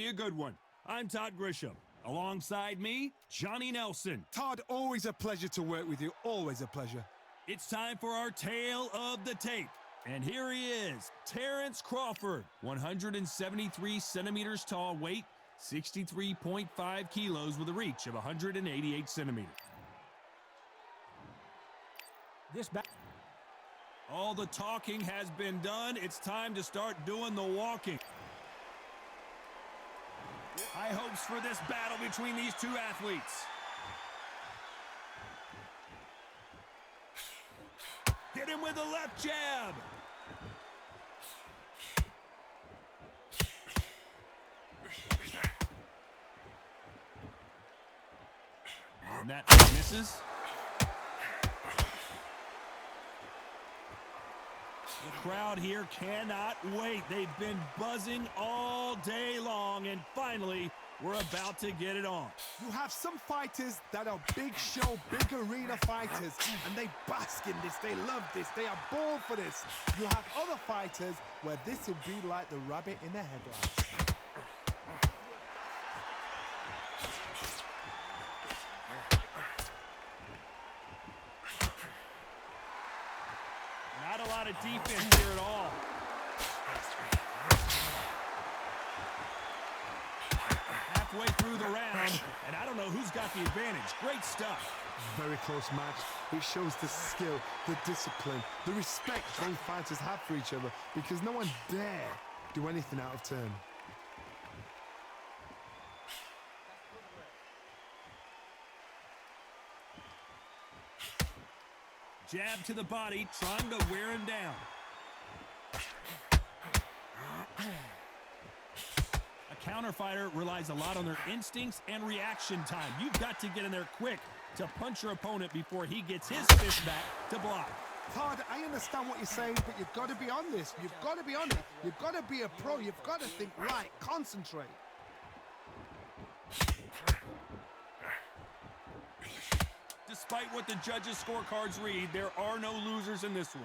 be a good one. I'm Todd Grisham. Alongside me, Johnny Nelson. Todd, always a pleasure to work with you. Always a pleasure. It's time for our tale of the tape. And here he is, Terrence Crawford, 173 centimeters tall, weight 63.5 kilos with a reach of 188 centimeters. All the talking has been done. It's time to start doing the walking. High hopes for this battle between these two athletes. Hit him with a left jab. And that misses. The crowd here cannot wait. They've been buzzing all day long, and finally, we're about to get it on. You have some fighters that are big show, big arena fighters, and they bask in this. They love this. They are born for this. You have other fighters where this will be like the rabbit in the headlights. Not a lot of defense here at all. Halfway through the round, and I don't know who's got the advantage. Great stuff. Very close match. It shows the skill, the discipline, the respect both fighters have for each other, because no one dare do anything out of turn. Jab to the body, trying to wear him down. A counter fighter relies a lot on their instincts and reaction time. You've got to get in there quick to punch your opponent before he gets his fist back to block. Todd, I understand what you're saying, but you've got to be on this. You've got to be on it. You've got to be a pro. You've got to think right. Concentrate. Despite what the judges' scorecards read, there are no losers in this one.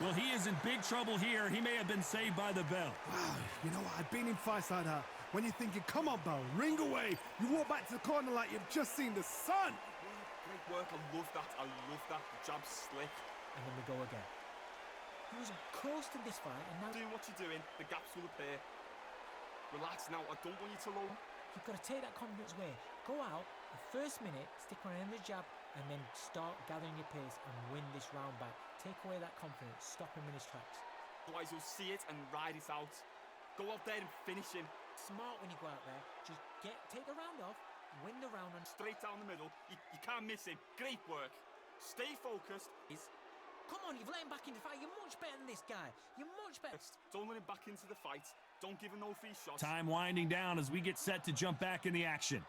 Well, he is in big trouble here. He may have been saved by the bell. Wow, you know what? I've been in fights like that. When you're thinking, come on, Bell, ring away. You walk back to the corner like you've just seen the sun. Great work. I love that. I love that. The jab's slick. And then we go again. He was close to this fight, and now Doing what you're doing, the gaps will appear. Relax now. I don't want you to low. you've got to take that confidence away. Go out, the first minute, stick around in the jab, and then start gathering your pace and win this round back. Take away that confidence, stop him in his tracks. Otherwise, you'll see it and ride it out. Go out there and finish him. Smart when you go out there. Just take the round off, win the round, and Straight down the middle. You can't miss him. Great work. Stay focused. come on, you've let him back into the fight. You're much better than this guy. You're much better. Don't let him back into the fight. Don't give him no free shots. Time winding down as we get set to jump back in the action.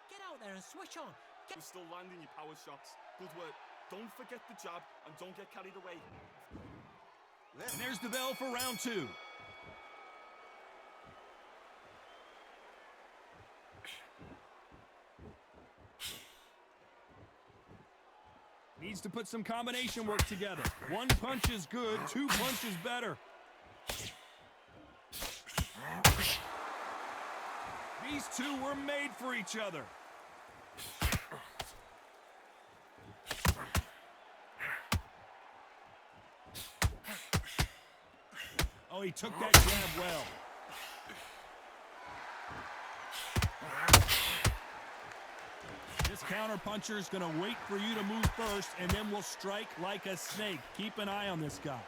Get out there and switch on. You're still landing your power shots. Good work. Don't forget the jab and don't get carried away. And there's the bell for round two. Needs to put some combination work together. One punch is good, two punches better. These two were made for each other. Oh, he took that jab well. This counterpuncher is going to wait for you to move first, and then will strike like a snake. Keep an eye on this guy.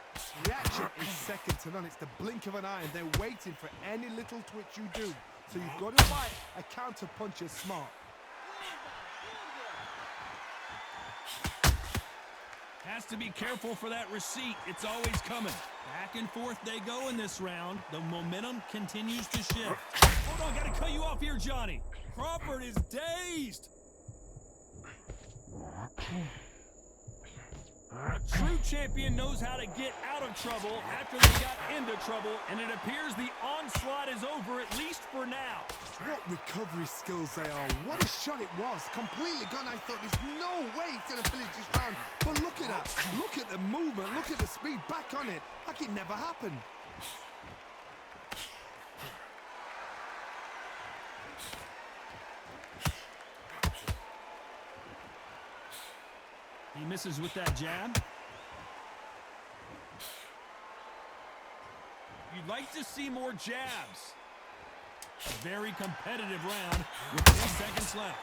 Reaction is second to none. It's the blink of an eye, and they're waiting for any little twitch you do. So you've got to fight a counterpuncher smart. Has to be careful for that receipt. It's always coming. Back and forth they go in this round. The momentum continues to shift. Hold on, gotta cut you off here, Johnny. Crawford is dazed. A true champion knows how to get out of trouble after they got into trouble, and it appears the onslaught is over, at least for now. What recovery skills they are. What a shot it was. Completely gone. I thought there's no way he's going to finish this round. Look at the movement, look at the speed, back on it, like it never happened. He misses with that jab. You'd like to see more jabs. A very competitive round with 10 seconds left.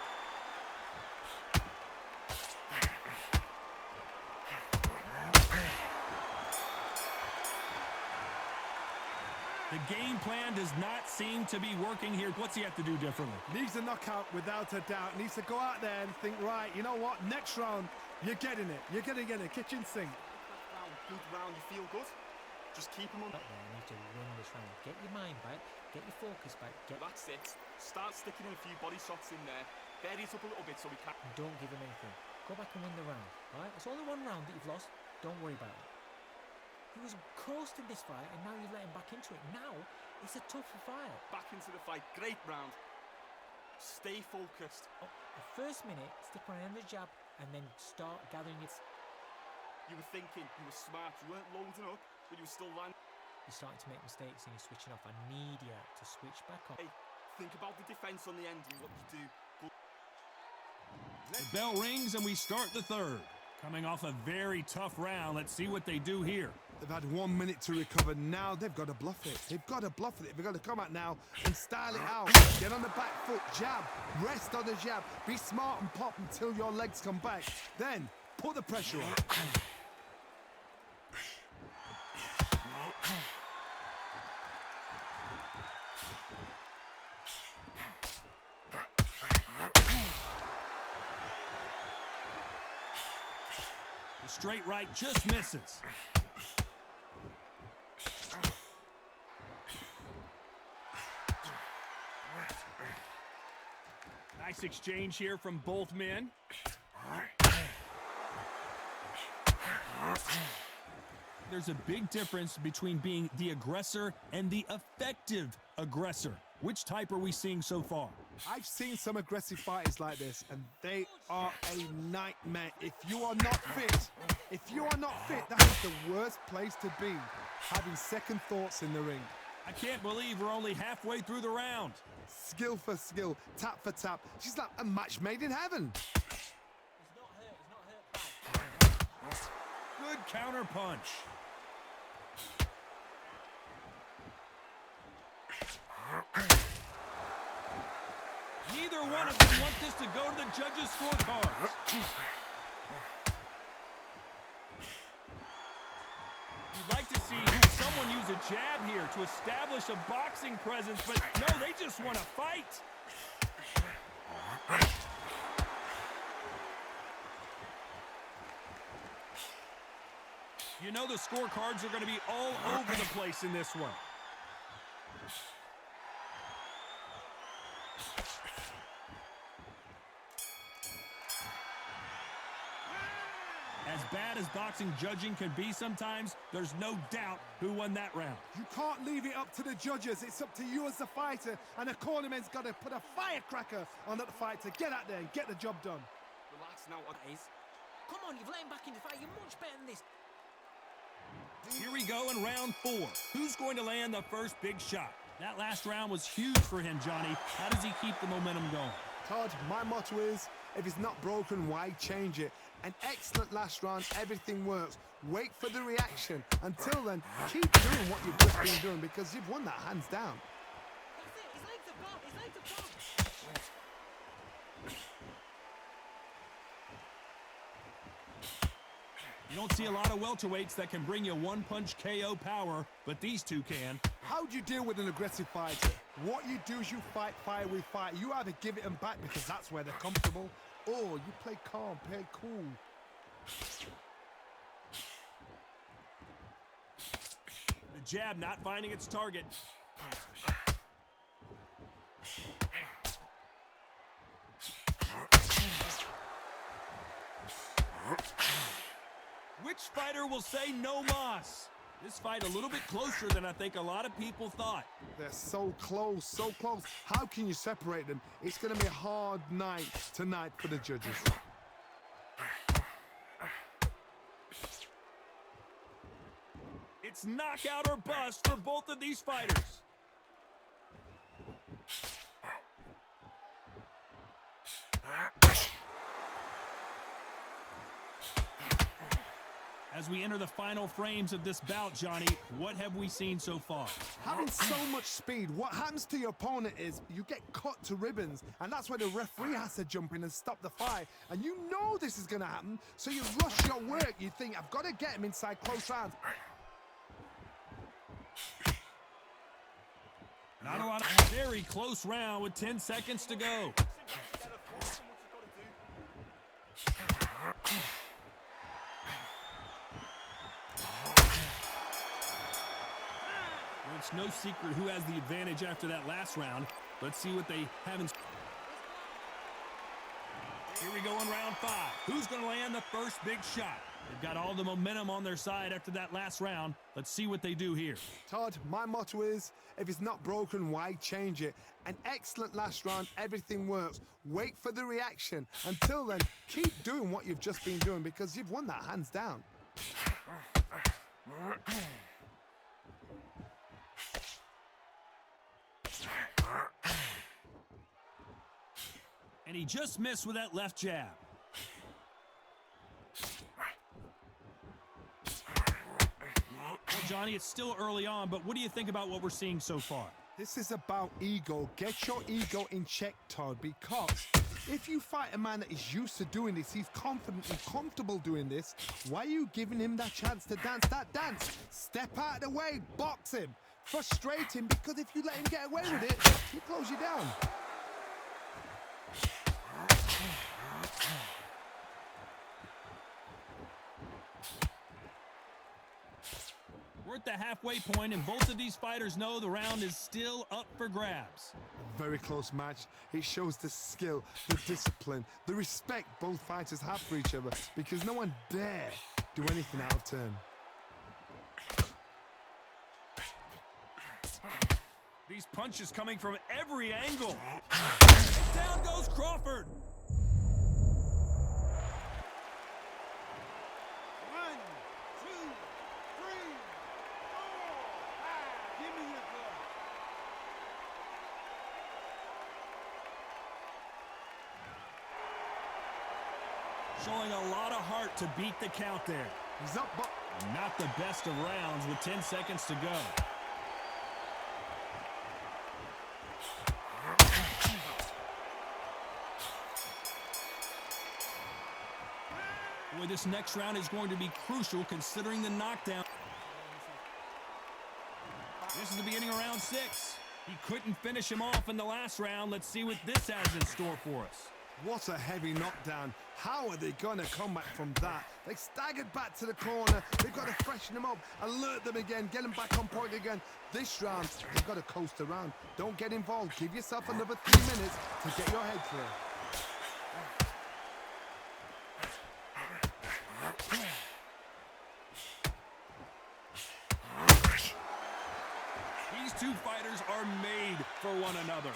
The game plan does not seem to be working here. What's he have to do differently? Needs a knockout without a doubt. Needs to go out there and think, right, you know what, next round, you're getting it. You're going to get a kitchen sink. Good round, you feel good. Just keep him on. You need to win this round. Get your mind back, get your focus back. That's it. Start sticking in a few body shots in there. Bury it up a little bit so we can. And don't give him anything. Go back and win the round. All right? It's only one round that you've lost. Don't worry about it. He was coasting this fight, and now you've let him back into it. Now, it's a tougher fight. Back into the fight. Great round. Stay focused. Oh, the first minute, stick around the jab, and then start gathering it. You were thinking, you were smart, you weren't loading up, but you were still landing. You're starting to make mistakes, and you're switching off. I need you to switch back on. Hey, think about the defense on the end and what you do. The bell rings, and we start the third. Coming off a very tough round, let's see what they do here. They've had 1 minute to recover. Now they've got to bluff it. They've got to bluff it. They've got to come out now and style it out. Get on the back foot, jab, rest on the jab. Be smart and pop until your legs come back. Then put the pressure on. The straight right just misses. Nice exchange here from both men. There's a big difference between being the aggressor and the effective aggressor. Which type are we seeing so far? I've seen some aggressive fighters like this, and they are a nightmare. If you are not fit, that is the worst place to be, having second thoughts in the ring. I can't believe we're only halfway through the round. Skill for skill, tap for tap. She's like a match made in heaven. He's not hurt. Good counter punch. Neither one of them want this to go to the judges' scorecards. You'd like to see someone use a jab here to establish a boxing presence, but no, they just want to fight. You know the scorecards are going to be all over the place in this one. As bad as boxing judging can be sometimes, there's no doubt who won that round. You can't leave it up to the judges. It's up to you as the fighter, and the cornerman's got to put a firecracker on that fighter. Get out there and get the job done. Relax now, guys. Come on, you've let him back in the fight. You're much better than this. Here we go in round 4. Who's going to land the first big shot? That last round was huge for him, Johnny. How does he keep the momentum going? Todd, my motto is, if it's not broken, why change it? An excellent last round, everything works. Wait for the reaction. Until then, keep doing what you've just been doing, because you've won that hands down. That's it. His legs are gone. His legs are gone. You don't see a lot of welterweights that can bring you one-punch KO power, but these two can. How do you deal with an aggressive fighter? What you do is you fight fire with fire. You either give it them back because that's where they're comfortable, or you play calm, play cool. The jab not finding its target. Which fighter will say no mas? This fight a little bit closer than I think a lot of people thought. They're so close, so close. How can you separate them? It's going to be a hard night tonight for the judges. It's knockout or bust for both of these fighters. As we enter the final frames of this bout, Johnny, what have we seen so far? Having so much speed, what happens to your opponent is you get cut to ribbons, and that's where the referee has to jump in and stop the fight. And you know this is going to happen, so you rush your work. You think, I've got to get him inside close rounds. Not a lot of very close round with 10 seconds to go. It's no secret who has the advantage after that last round. Let's see what they have in. Here we go in round 5. Who's going to land the first big shot? They've got all the momentum on their side after that last round. Let's see what they do here. Todd, my motto is, if it's not broken, why change it? An excellent last round, everything works. Wait for the reaction. Until then, keep doing what you've just been doing because you've won that hands down. And he just missed with that left jab. Well, Johnny, it's still early on, but what do you think about what we're seeing so far? This is about ego. Get your ego in check, Todd, because if you fight a man that is used to doing this, he's confident and comfortable doing this, why are you giving him that chance to dance that dance? Step out of the way, box him, frustrate him, because if you let him get away with it, he close you down. We're at the halfway point, and both of these fighters know the round is still up for grabs. A very close match. It shows the skill, the discipline, the respect both fighters have for each other, because no one dare do anything out of turn. These punches coming from every angle. Down goes Crawford. Showing a lot of heart to beat the count there. He's up, but not the best of rounds with 10 seconds to go. Boy, this next round is going to be crucial considering the knockdown. This is the beginning of round 6. He couldn't finish him off in the last round. Let's see what this has in store for us. what a heavy knockdown. How are they going to come back from that? They staggered back to the corner. They've got to freshen them up, alert them again, get them back on point again. This round, they've got to coast around. Don't get involved. Give yourself another 3 minutes to get your head clear. These two fighters are made for one another.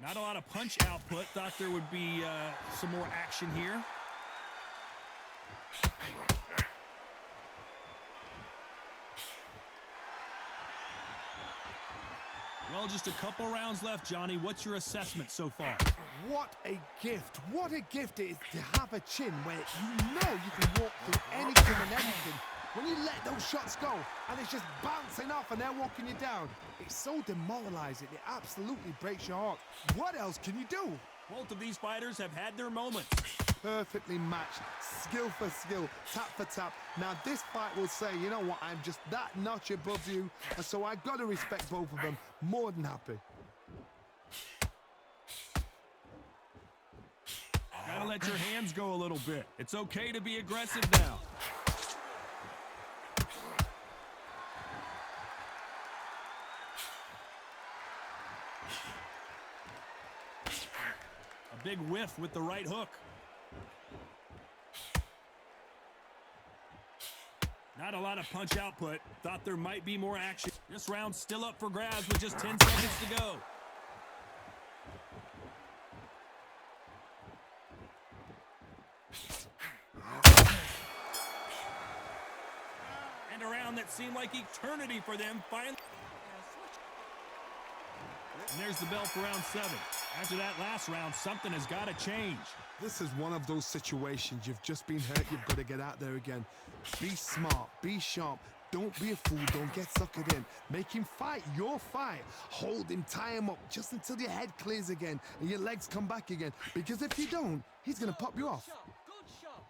Not a lot of punch output. Thought there would be some more action here. Well, just a couple rounds left, Johnny. What's your assessment so far? What a gift. What a gift it is to have a chin where you know you can walk through anything and everything. When you let those shots go and it's just bouncing off and they're walking you down, it's so demoralizing. It absolutely breaks your heart. What else can you do? Both of these fighters have had their moments. Perfectly matched, skill for skill, tap for tap. Now this fight will say, you know what, I'm just that notch above you, and so I got to respect both of them. More than happy. Gotta let your hands go a little bit. It's okay to be aggressive now. A big whiff with the right hook. Not a lot of punch output. Thought there might be more action. This round's still up for grabs with just 10 seconds to go. round that seemed like eternity for them finally. And there's the bell for round 7. After that last round, something has got to change. This is one of those situations. You've just been hurt. You've got to get out there again. Be smart. Be sharp. Don't be a fool. Don't get suckered in. Make him fight your fight. Hold him. Tie him up just until your head clears again and your legs come back again. Because if you don't, he's going to pop you off. Good shot.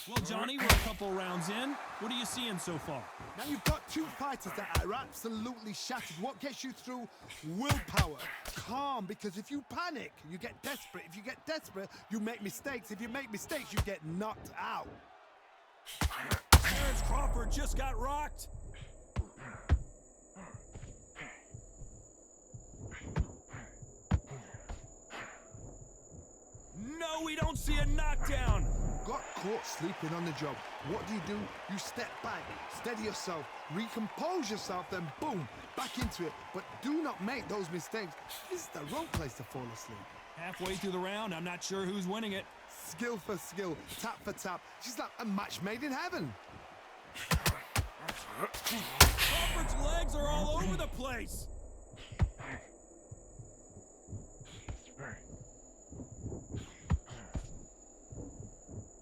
Well, Johnny, we're a couple rounds in. What are you seeing so far? Now you've got two fighters that are absolutely shattered. What gets you through? Willpower. Calm, because if you panic, you get desperate. If you get desperate, you make mistakes. If you make mistakes, you get knocked out. Terrence Crawford just got rocked. No, we don't see a knockdown. Got caught sleeping on the job. What do? You step back, steady yourself, recompose yourself, then boom, back into it. But do not make those mistakes. This is the wrong place to fall asleep. Halfway through the round, I'm not sure who's winning it. Skill for skill, tap for tap. She's like a match made in heaven. Crawford's legs are all over the place.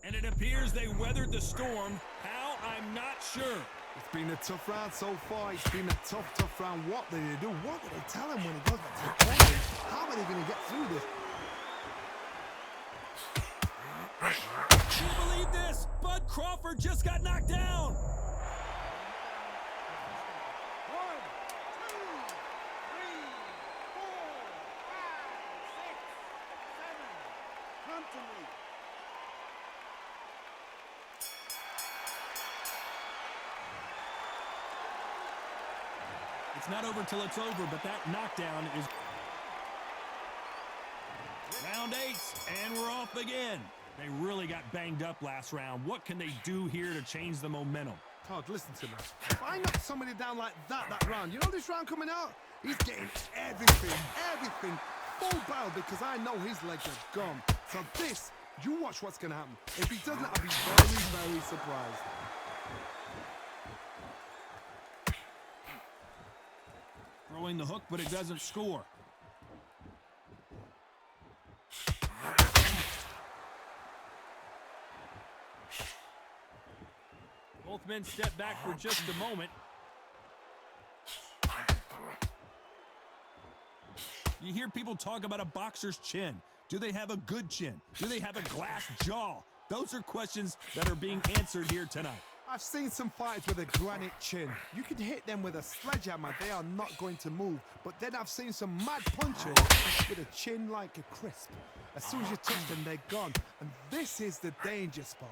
And it appears they weathered the storm. How? I'm not sure. It's been a tough round so far. It's been a tough round. What did they do? What did they tell him when he goes back to the corner? How are they going to get through this? Can you believe this? Bud Crawford just got knocked down. 1, 2, 3, 4, 5, 6, 7. Come to me. It's not over till it's over, but that knockdown is... Round 8, and we're off again. They really got banged up last round. What can they do here to change the momentum? Todd, listen to me. If I knock somebody down like that round, you know this round coming out? He's getting everything full barrel because I know his legs are gone. So this, you watch what's going to happen. If he doesn't, I'll be very surprised. Throwing the hook, but it doesn't score. Both men step back for just a moment. You hear people talk about a boxer's chin. Do they have a good chin? Do they have a glass jaw? Those are questions that are being answered here tonight. I've seen some fighters with a granite chin. You can hit them with a sledgehammer, they are not going to move. But then I've seen some mad punchers with a chin like a crisp. As soon as you touch them, they're gone. And this is the danger spot.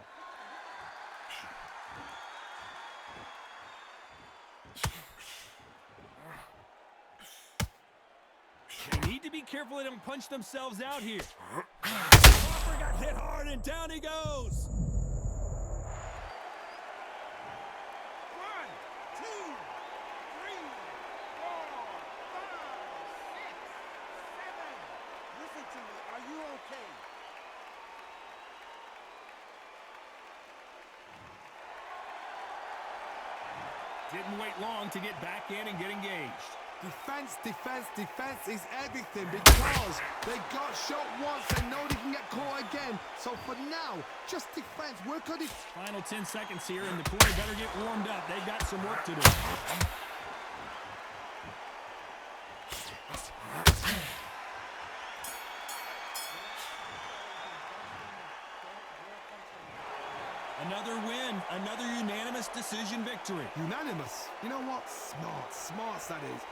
They need to be careful they don't punch themselves out here. Crawford got hit hard and down he goes. 1, 2, 3, 4, 5, 6, 7. Listen to me. Are you okay? Didn't wait long to get back in and get engaged. Defense is everything because they got shot once. They know they can get caught again. So for now, just defense. Work on it. Final 10 seconds here, and the corner better get warmed up. They've got some work to do. Another win, another unanimous decision victory. Unanimous. You know what? Smart that is.